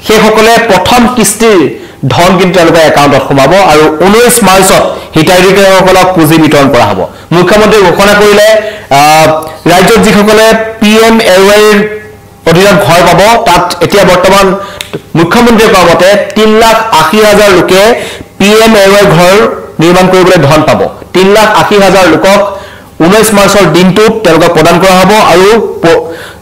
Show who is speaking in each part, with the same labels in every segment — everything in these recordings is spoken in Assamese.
Speaker 1: সেইসকলে প্ৰথম কিস্তিৰ ধন কিন্তু তেওঁলোকৰ একাউণ্টত সোমাব আৰু 19 মাৰ্চত হিতাধিকাৰীসকলক পুঁজি বিতৰণ কৰা হ'ব মুখ্যমন্ত্ৰী ঘোষণা কৰিলে ৰাজ্যত যিসকলে PMAYৰ অধীনত ঘৰ পাব তাত এতিয়া বৰ্তমান মুখ্যমন্ত্ৰীয়ে কোৱা মতে 3,80,000 লোকে PMAY ঘৰ নিৰ্মাণ কৰিবলৈ ধন পাব 3,80,000 লোকক 19 মাৰ্চৰ দিনটোত তেওঁলোকক প্ৰদান কৰা হ'ব আৰু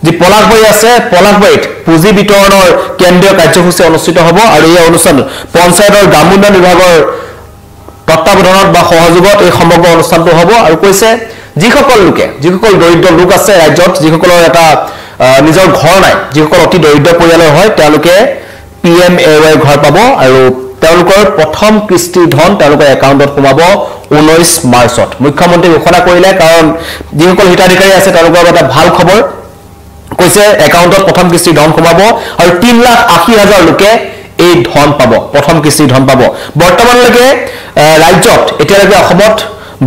Speaker 1: যি পলাশবাৰী আছে পলাশবাৰীত পুঁজি বিতৰণৰ কেন্দ্ৰীয় কাৰ্যসূচী অনুষ্ঠিত হ'ব আৰু এই অনুষ্ঠান পঞ্চায়তৰ গ্ৰাম উন্নয়ন বিভাগৰ তত্ত্বাৱধানত বা সহযোগত এই সমগ্ৰ অনুষ্ঠানটো হ'ব আৰু কৈছে যিসকল দৰিদ্ৰ লোক আছে ৰাজ্যত যিসকলৰ এটা নিজৰ ঘৰ নাই যিসকল অতি দৰিদ্ৰ পৰিয়ালৰ হয় তেওঁলোকে PMAY ঘৰ পাব আৰু তেওঁলোকৰ প্ৰথম কিস্তিৰ ধন তেওঁলোকৰ একাউণ্টত সোমাব 19 মাৰ্চত মুখ্যমন্ত্ৰী ঘোষণা কৰিলে কাৰণ যিসকল হিতাধিকাৰী আছে তেওঁলোকৰ এটা ভাল খবৰ কৈছে একাউণ্টত প্ৰথম কিস্তিৰ ধন সোমাব আৰু 3,80,000 লোকে এই ধন পাব প্ৰথম কিস্তিৰ ধন পাব বৰ্তমানলৈকে ৰাজ্যত এতিয়ালৈকে অসমত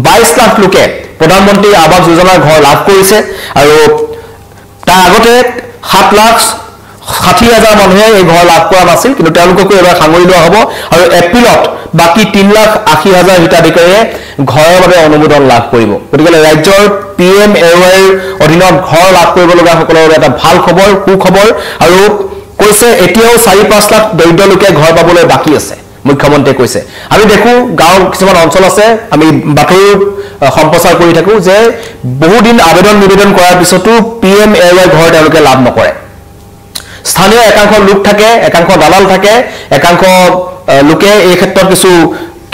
Speaker 1: 22 লাখ লোকে প্ৰধানমন্ত্ৰী আৱাস যোজনাৰ ঘৰ লাভ কৰিছে আৰু তাৰ আগতে 7,60,000 মানুহে এই ঘৰ লাভ কৰা নাছিল কিন্তু তেওঁলোককো এবাৰ সাঙুৰি লোৱা হ'ব আৰু এপ্ৰিলত বাকি 3,80,000 হিতাধিকাৰীয়ে ঘৰৰ বাবে অনুমোদন লাভ কৰিব গতিকে ৰাজ্যৰ PMAYৰ অধীনত ঘৰ লাভ কৰিব লগা সকলৰ এটা ভাল খবৰ সুখবৰ আৰু কৈছে এতিয়াও 4-5 লাখ দৰিদ্ৰ লোকে ঘৰ পাবলৈ বাকি আছে মুখ্যমন্ত্ৰীয়ে কৈছে আমি দেখো গাঁও কিছুমান অঞ্চল আছে আমি বাতৰি সম্প্ৰচাৰ কৰি থাকো যে বহুদিন নিবেদন কৰাৰ পিছতো PMAY ঘৰ তেওঁলোকে লাভ নকৰে স্থানীয় একাংশ লোক থাকে একাংশ দালাল থাকে একাংশ লোকে এই ক্ষেত্ৰত কিছু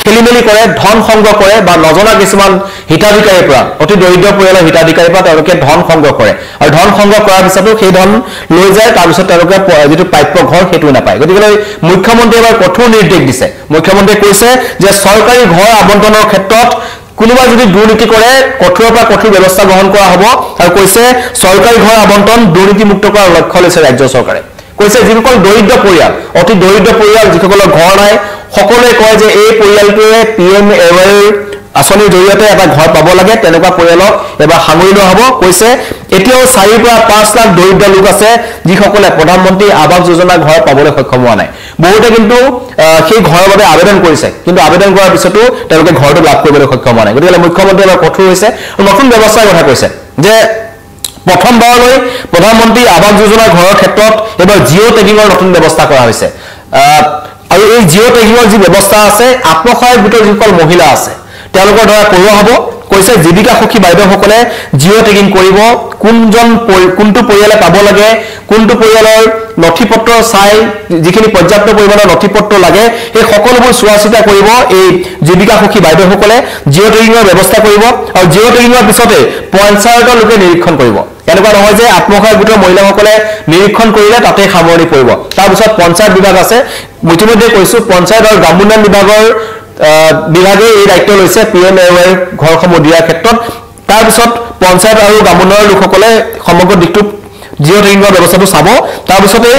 Speaker 1: খেলিমেলি কৰে ধন সংগ্ৰহ কৰে বা নজনা কিছুমান হিতাধিকাৰীৰ পৰা অতি দৰিদ্ৰ পৰিয়ালৰ হিতাধিকাৰীৰ পৰা তেওঁলোকে ধন সংগ্ৰহ কৰে আৰু ধন সংগ্ৰহ কৰাৰ পিছতো সেই ধন লৈ যায় তাৰ পিছত তেওঁলোকে যেটো প্ৰাপ্য ঘৰ হেতু নাপায় গতিকে মুখ্যমন্ত্ৰীয়ে এবাৰ কঠোৰ নিৰ্দেশ দিছে মুখ্যমন্ত্ৰীয়ে কৈছে যে চৰকাৰী ঘৰ আবণ্টনৰ ক্ষেত্ৰত কোনোবা যদি দুৰ্নীতি কৰে কঠোৰৰ পৰা কঠোৰ ব্যৱস্থা গ্ৰহণ কৰা হ'ব আৰু কৈছে চৰকাৰী ঘৰ আবণ্টন দুৰ্নীতিমুক্ত কৰাৰ লক্ষ্য লৈছে ৰাজ্য চৰকাৰে কৈছে যিসকল দৰিদ্ৰ পৰিয়াল অতি দৰিদ্ৰ পৰিয়াল যিসকলৰ ঘৰ নাই সকলোৱে কয় যে এই পৰিয়ালটোৱে PMAYৰ আঁচনিৰ জৰিয়তে এটা ঘৰ পাব লাগে তেনেকুৱা পৰিয়ালক এবাৰ সাঙুৰি লোৱা হ'ব কৈছে এতিয়াও 4 পৰা 5 লাখ দৰিদ্ৰ লোক আছে যিসকলে প্ৰধানমন্ত্ৰী আৱাস যোজনা ঘৰ পাবলৈ সক্ষম হোৱা নাই বহুতে কিন্তু সেই ঘৰৰ বাবে আবেদন কৰিছে কিন্তু আবেদন কৰাৰ পিছতো তেওঁলোকে ঘৰটো লাভ কৰিবলৈ সক্ষম হোৱা নাই গতিকে মুখ্যমন্ত্ৰী এবাৰ কঠোৰ হৈছে আৰু নতুন ব্যৱস্থাৰ কথা কৈছে যে প্ৰথমবাৰলৈ প্ৰধানমন্ত্ৰী আৱাস যোজনা ঘৰৰ ক্ষেত্ৰত এবাৰ জিঅ' টেগিঙৰ নতুন ব্যৱস্থা কৰা হৈছে আৰু এই জিঅ' টেগিঙৰ যি ব্যৱস্থা আছে আত্মসহায়ক গোটৰ যিসকল মহিলা আছে তেওঁলোকৰ দ্বাৰা কৰোৱা হ'ব কৈছে জীৱিকা সখী বাইদেউসকলে জিঅ' টেগিং কৰিব কোনটো পৰিয়ালে পাব লাগে কোনটো পৰিয়ালৰ নথিপত্ৰ চাই যিখিনি পৰ্যাপ্ত পৰিমাণৰ নথিপত্ৰ লাগে এই সকলোবোৰ চোৱাচিতা কৰিব এই জীৱিকা সখী বাইদেউসকলে জিঅ' টেগিঙৰ ব্যৱস্থা কৰিব আৰু জিঅ' টেগিঙৰ পিছতে পঞ্চায়তৰ লোকে নিৰীক্ষণ কৰিব এনেকুৱা নহয় যে আত্মসহায়ক গোটৰ মহিলাসকলে নিৰীক্ষণ কৰিলে তাতে সামৰণি পৰিব তাৰ পিছত পঞ্চায়ত বিভাগ আছে ইতিমধ্যে কৈছো পঞ্চায়ত আৰু গ্ৰাম উন্নয়ন বিভাগে এই দায়িত্ব লৈছে PMAYৰ ঘৰসমূহ দিয়াৰ ক্ষেত্ৰত তাৰ পিছত পঞ্চায়ত আৰু গ্ৰাম উন্নয়নৰ লোকসকলে সমগ্ৰ দিশটো জিঅ' টেগিঙৰ ব্যৱস্থাটো চাব তাৰ পিছতে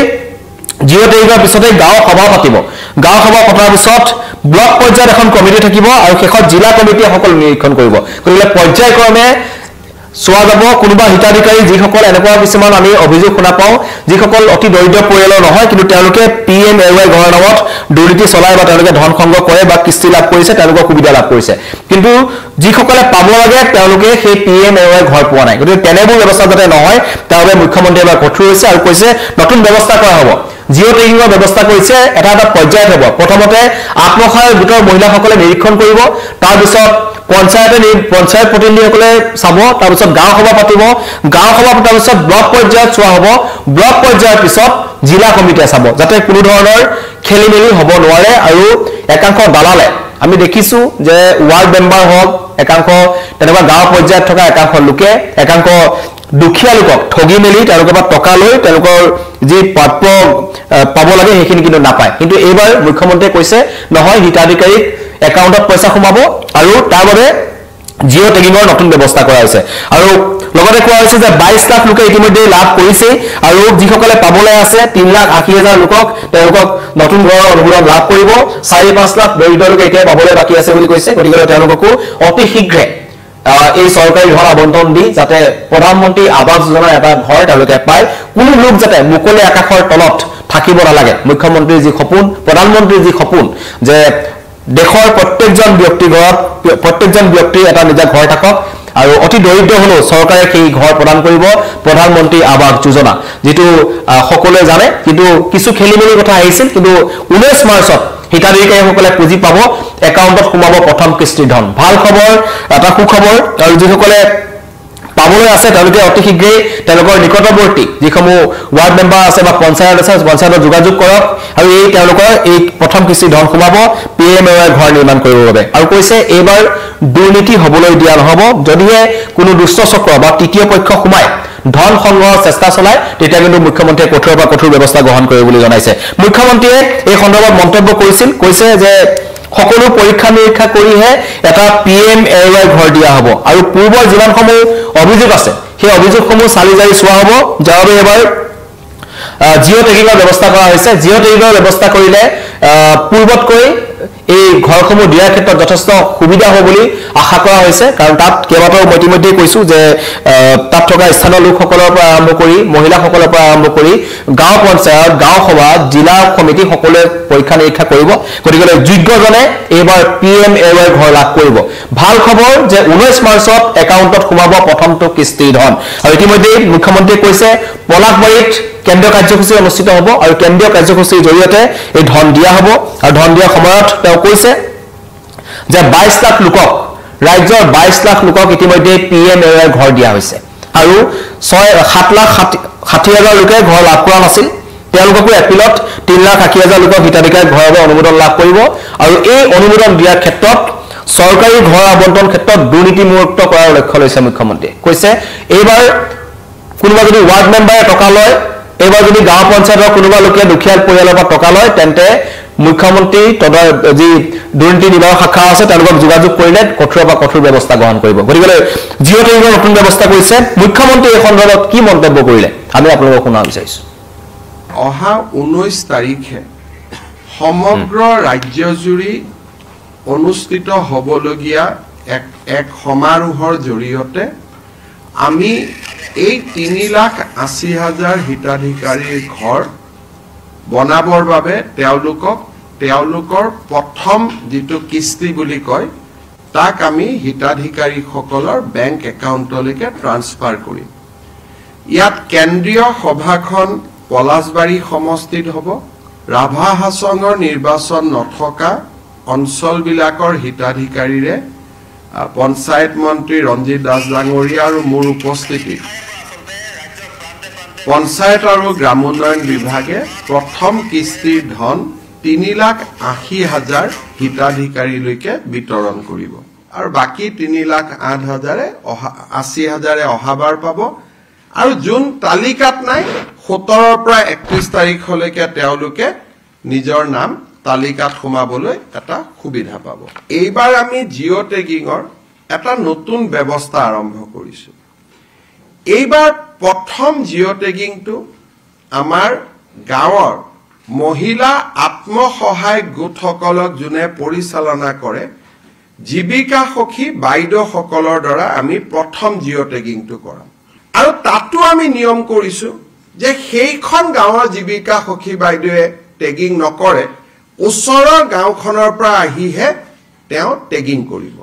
Speaker 1: জিঅ' টেগিঙৰ পিছতে গাঁও সভা পাতিব গাঁও সভা পতাৰ পিছত ব্লক পৰ্যায়ত এখন কমিটি থাকিব আৰু শেষত জিলা কমিটিয়ে সকলো নিৰীক্ষণ কৰিব গতিকে পৰ্যায়ক্ৰমে চোৱা যাব কোনোবা হিতাধিকাৰী যিসকল এনেকুৱা কিছুমান আমি অভিযোগ শুনা পাওঁ যিসকল অতি দৰিদ্ৰ পৰিয়ালৰ নহয় কিন্তু তেওঁলোকে PMAY ঘৰৰ নামত দুৰ্নীতি চলাই বা তেওঁলোকে ধন সংগ্ৰহ কৰে বা কিস্তি লাভ কৰিছে তেওঁলোকৰ সুবিধা লাভ কৰিছে কিন্তু যিসকলে পাব লাগে তেওঁলোকে সেই PMAY ঘৰ পোৱা নাই গতিকে তেনেবোৰ ব্যৱস্থা যাতে নহয় তাৰ বাবে মুখ্যমন্ত্ৰীয়ে এবাৰ কঠোৰ হৈছে আৰু কৈছে নতুন ব্যৱস্থা কৰা হ'ব জিঅ' টেগিঙৰ ব্যৱস্থা কৰিছে এটা পৰ্যায়ত হ'ব প্ৰথমতে আত্মসহায়ক গোটৰ মহিলাসকলে নিৰীক্ষণ কৰিব তাৰ পিছত পঞ্চায়ত প্ৰতিনিধিসকলে চাব তাৰ পিছত গাঁও সভা পাতিব গাঁও সভা পতাৰ পিছত ব্লক পৰ্যায়ত চোৱা হ'ব ব্লক পৰ্যায়ৰ পিছত জিলা কমিটিয়ে চাব যাতে কোনো ধৰণৰ খেলিমেলি হ'ব নোৱাৰে আৰু একাংশ দালালে আমি দেখিছো যে ৱাৰ্ড মেম্বাৰ হওক একাংশ তেনেকুৱা গাঁও পৰ্যায়ত থকা একাংশ লোকে একাংশ দুখীয়া লোকক ঠগি মেলি তেওঁলোকৰ পৰা টকা লৈ তেওঁলোকৰ যি প্ৰাপ্য পাব লাগে সেইখিনি কিন্তু নাপায় কিন্তু এইবাৰ মুখ্যমন্ত্ৰীয়ে কৈছে নহয় হিতাধিকাৰীক একাউণ্টত পইচা সোমাব আৰু তাৰ বাবে জিঅ' টেগিঙৰ নতুন ব্যৱস্থা কৰা হৈছে আৰু লগতে কোৱা হৈছে যে 22 লাখ লোকে ইতিমধ্যে লাভ কৰিছে আৰু যিসকলে পাবলৈ আছে 3,80,000 লোকক তেওঁলোকক নতুন ঘৰৰ অনুমোদন লাভ কৰিব 4-5 লাখ দৰিদ্ৰ লোকে এতিয়া পাবলৈ বাকী আছে বুলি কৈছে গতিকে তেওঁলোককো অতি শীঘ্ৰে এই চৰকাৰী ঘৰ আবণ্টন দি যাতে প্ৰধানমন্ত্ৰী আৱাস যোজনাৰ এটা ঘৰ তেওঁলোকে পায় কোনো লোক যাতে মুকলি আকাশৰ তলত থাকিব নালাগে মুখ্যমন্ত্ৰীৰ যি সপোন প্ৰধানমন্ত্ৰীৰ যি সপোন যে দেশৰ প্ৰত্যেকজন ব্যক্তিৰ ঘৰত প্ৰত্যেকজন ব্যক্তিৰ এটা নিজা ঘৰ থাকক আৰু অতি দৰিদ্ৰ হলেও চৰকাৰে সেই ঘৰ প্ৰদান কৰিব প্ৰধানমন্ত্ৰী আৱাস যোজনা যেটো সকলোৱে জানে কিন্তু কিছু খেলিমেলি কথা আহিছিল কিন্তু 19 মাৰ্চত হিতাধিকাৰীসকলে পুঁজি পাব একাউণ্টত সোমাব প্ৰথম কিস্তিৰ ধন ভাল খবৰ এটা সুখবৰ আৰু যিসকলে পাবলৈ আছে তেওঁলোকে অতি শীঘ্ৰেই তেওঁলোকৰ নিকটৱৰ্তী যিসমূহ ওয়াৰ্ড মেম্বাৰ আছে বা পঞ্চায়ত আছে পঞ্চায়তত যোগাযোগ কৰক আৰু এই তেওঁলোকৰ এই প্ৰথম কিস্তি ধন সোমাব পিএমএৱাই ঘৰ নিৰ্মাণ কৰিবৰ বাবে আৰু কৈছে এইবাৰ দুৰ্নীতি হ'বলৈ দিয়া নহব যদিহে কোনো দুষ্ট চক্ৰ বা তৃতীয় পক্ষ সোমায় ধন সংগ্ৰহৰ চেষ্টা চলায় তেতিয়া কিন্তু মুখ্যমন্ত্ৰীয়ে কঠোৰ ব্যৱস্থা গ্ৰহণ কৰিব বুলি জনাইছে মুখ্যমন্ত্ৰীয়ে এই সন্দৰ্ভত মন্তব্য কৰিছিল কৈছে যে সকলো পৰীক্ষা নিৰীক্ষা কৰিহে এটা পিএমএৱাই ঘৰ দিয়া হ'ব আৰু পূৰ্বৰ যিমানসমূহ অভিযোগ আছে সেই অভিযোগসমূহ চালি জাৰি চোৱা হ'ব যাৰ বাবে এবাৰ জিঅ' টেগিঙৰ ব্যৱস্থা কৰা হৈছে জিঅ' টেগিঙৰ ব্যৱস্থা কৰিলে পূৰ্বতকৈ এই ঘৰসমূহ দিয়াৰ ক্ষেত্ৰত যথেষ্ট সুবিধা হ'ব বুলি আশা কৰা হৈছে কাৰণ তাত কেইবাটাও ইতিমধ্যে কৈছো যে তাত থকা স্থানীয় লোকসকলৰ পৰা আৰম্ভ কৰি মহিলাসকলৰ পৰা আৰম্ভ কৰি গাঁও পঞ্চায়ত গাঁও সভা জিলা সমিতি সকলোৱে পৰীক্ষা নিৰীক্ষা কৰিব গতিকে যোগ্যজনে এইবাৰ পিএমএৱাই ঘৰ লাভ কৰিব ভাল খবৰ যে 19 মাৰ্চত একাউণ্টত সোমাব প্ৰথমটো কিস্তিৰ ধন আৰু ইতিমধ্যে মুখ্যমন্ত্ৰীয়ে কৈছে পলাশবাৰীত কেন্দ্ৰীয় কাৰ্যসূচী অনুষ্ঠিত হ'ব আৰু কেন্দ্ৰীয় কাৰ্যসূচীৰ জৰিয়তে এই ধন দিয়া হ'ব আৰু ধন দিয়াৰ সময়ত তেওঁ কৈছে যে 22 লাখ লোকক ৰাজ্যৰ 22 লাখ লোকক ইতিমধ্যে পিএমএৱাই ঘৰ দিয়া হৈছে আৰু 7,60,000 লোকে ঘৰ লাভ কৰা নাছিল তেওঁলোককো এপ্ৰিলত 3,80,000 লোকক হিতাধিকাৰী ঘৰৰ অনুমোদন লাভ কৰিব আৰু এই অনুমোদন দিয়াৰ ক্ষেত্ৰত চৰকাৰী ঘৰ আবণ্টন ক্ষেত্ৰত দুৰ্নীতিমুক্ত কৰাৰ লক্ষ্য লৈছে মুখ্যমন্ত্ৰীয়ে কৈছে এইবাৰ কোনোবা যদি ওয়াৰ্ড মেম্বাৰে টকা লয় এইবাৰ যদি গাঁও পঞ্চায়তৰ কোনোবা লোকে দুখীয়া পৰিয়ালৰ পৰা টকা লয় তেন্তে মুখ্যমন্ত্ৰী যি দুৰ্নীতি নিবাৰক শাখা আছে তেওঁলোকক যোগাযোগ কৰিলে কঠোৰ ব্যৱস্থা গ্ৰহণ কৰিব গতিকে জিঅ' টেগিঙৰ নতুন ব্যৱস্থা কৰিছে মুখ্যমন্ত্ৰী এই সন্দৰ্ভত কি মন্তব্য কৰিলে আমি আপোনালোকক শুনাব বিচাৰিছো
Speaker 2: অহা 19 তাৰিখে সমগ্ৰ ৰাজ্যজুৰি অনুষ্ঠিত হ'বলগীয়া এক সমাৰোহৰ জৰিয়তে আমি এই 3,80,000 হিতাধিকাৰীৰ ঘৰ বনাবৰ বাবে তেওঁলোকৰ প্ৰথম যিটো কিস্তি বুলি কয় তাক আমি হিতাধিকাৰীসকলৰ বেংক একাউণ্টলৈকে ট্ৰান্সফাৰ কৰিম ইয়াত কেন্দ্ৰীয় সভাখন পলাশবাৰী সমষ্টিত হ'ব ৰাভা হাছঙৰ নিৰ্বাচন নথকা অঞ্চলবিলাকৰ হিতাধিকাৰীৰে পঞ্চায়ত মন্ত্ৰী ৰঞ্জিত দাস ডাঙৰীয়া আৰু মোৰ উপস্থিতিত পঞ্চায়ত আৰু গ্ৰামোন্নয়ন বিভাগে প্ৰথম কিস্তিৰ ধন 3,80,000 হিতাধিকাৰীলৈকে বিতৰণ কৰিব আৰু বাকি 3,08,000 অহাবাৰ পাব আৰু যোন তালিকাত নাই 17 পৰা 31 তাৰিখলৈকে তেওঁলোকে নিজৰ নাম তালিকাত সোমাবলৈ এটা সুবিধা পাব এইবাৰ আমি জিঅ' টেগিঙৰ এটা নতুন ব্যৱস্থা আৰম্ভ কৰিছো এইবাৰ প্ৰথম জিঅ' টেগিংটো আমাৰ গাঁৱৰ মহিলা আত্মসহায়ক গোটসকলক যোনে পৰিচালনা কৰে জীৱিকা সখী বাইদেউসকলৰ দ্বাৰা আমি প্ৰথম জিঅ' টেগিংটো কৰাম আৰু তাতো আমি নিয়ম কৰিছো যে সেইখন গাঁৱৰ জীৱিকা সখী বাইদেৱে টেগিং নকৰে ওচৰৰ গাঁওখনৰ পৰা আহিহে তেওঁ টেগিং কৰিব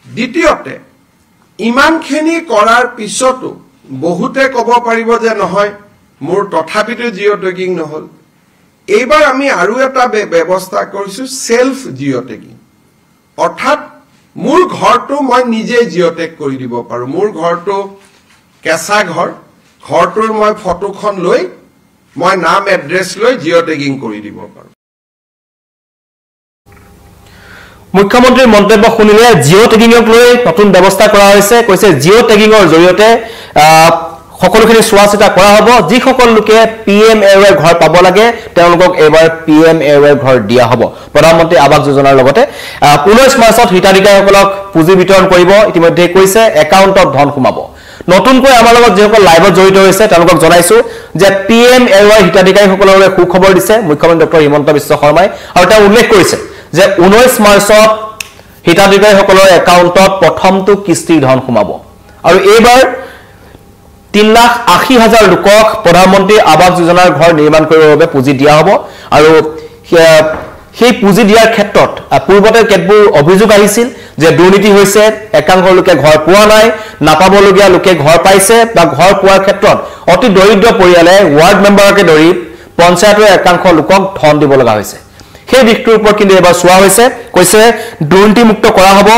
Speaker 2: দ্বিতীয়তে ইমানখিনি কৰাৰ পিছতো বহুতে ক'ব পাৰিব যে নহয় মোৰ তথাপিতো জিঅ' টেগিং নহল এইবাৰ আমি আৰু এটা ব্যৱস্থা কৰিছো সেলফ জিঅ' টেগিং অৰ্থাৎ মোৰ ঘৰটো মই নিজে জিঅ' টেগ কৰি দিব পাৰো মোৰ ঘৰটো কেঁচা ঘৰটোৰ মই ফটোখন লৈ মই নাম এড্ৰেছ লৈ জিঅ' টেগিং কৰি দিব পাৰো
Speaker 1: মুখ্যমন্ত্ৰীৰ মন্তব্য শুনিলে জিঅ' টেগিঙক লৈ নতুন ব্যৱস্থা কৰা হৈছে কৈছে জিঅ' টেগিঙৰ জৰিয়তে সকলোখিনি চোৱা চিতা কৰা হ'ব যিসকল লোকে পিএমএৱাই ঘৰ পাব লাগে তেওঁলোকক এবাৰ পিএমএৱাই ঘৰ দিয়া হ'ব প্ৰধানমন্ত্ৰী আৱাস যোজনাৰ লগতে 19 মাৰ্চত হিতাধিকাৰীসকলক পুঁজি বিতৰণ কৰিব ইতিমধ্যে কৈছে একাউণ্টত ধন সোমাব নতুনকৈ আমাৰ লগত যিসকল লাইভত জড়িত হৈছে তেওঁলোকক জনাইছো যে পিএমএৱাই হিতাধিকাৰীসকললৈ সুখবৰ দিছে মুখ্যমন্ত্ৰী ডক্টৰ হিমন্ত বিশ্ব শৰ্মাই আৰু তেওঁ উল্লেখ কৰিছে যে 19 মাৰ্চত হিতাধিকাৰীসকলৰ একাউণ্টত প্ৰথমটো কিস্তিৰ ধন সোমাব আৰু এইবাৰ 3,80,000 লোকক প্ৰধানমন্ত্ৰী আৱাস যোজনাৰ ঘৰ নিৰ্মাণ কৰিবৰ বাবে পুঁজি দিয়া হ'ব আৰু সেই পুঁজি দিয়াৰ ক্ষেত্ৰত পূৰ্বতে কেতবোৰ অভিযোগ আহিছিল যে দুৰ্নীতি হৈছে একাংশ লোকে ঘৰ পোৱা নাই নাপাবলগীয়া লোকে ঘৰ পাইছে বা ঘৰ পোৱাৰ ক্ষেত্ৰত অতি দৰিদ্ৰ পৰিয়ালে ৱাৰ্ড মেম্বাৰকে ধৰি পঞ্চায়তৰ একাংশ লোকক ধন দিব লগা হৈছে সেই দিশটোৰ ওপৰত কিন্তু এবাৰ চোৱা হৈছে কৈছে দুৰ্নীতিমুক্ত কৰা হ'ব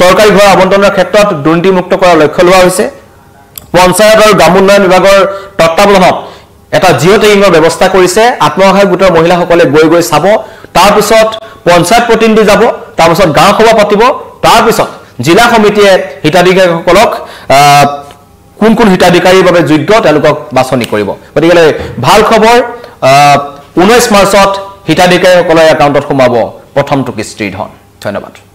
Speaker 1: চৰকাৰী ঘৰ আবণ্টনৰ ক্ষেত্ৰত দুৰ্নীতিমুক্ত কৰাৰ লক্ষ্য লোৱা হৈছে পঞ্চায়ত আৰু গ্ৰাম উন্নয়ন বিভাগৰ তত্ত্বাৱধানত এটা জিঅ' টেগিঙৰ ব্যৱস্থা কৰিছে আত্মসহায়ক গোটৰ মহিলাসকলে গৈ চাব তাৰ পিছত পঞ্চায়ত প্ৰতিনিধি যাব তাৰ পিছত গাঁও সভা পাতিব তাৰ পিছত জিলা সমিতিয়ে হিতাধিকাৰীসকলক কোন হিতাধিকাৰীৰ বাবে যোগ্য তেওঁলোকক বাছনি কৰিব গতিকে ভাল খবৰ 19 মাৰ্চত হিতাধিকাৰীসকলৰ একাউণ্টত সোমাব প্ৰথমটো কিস্তিৰ ধন ধন্যবাদ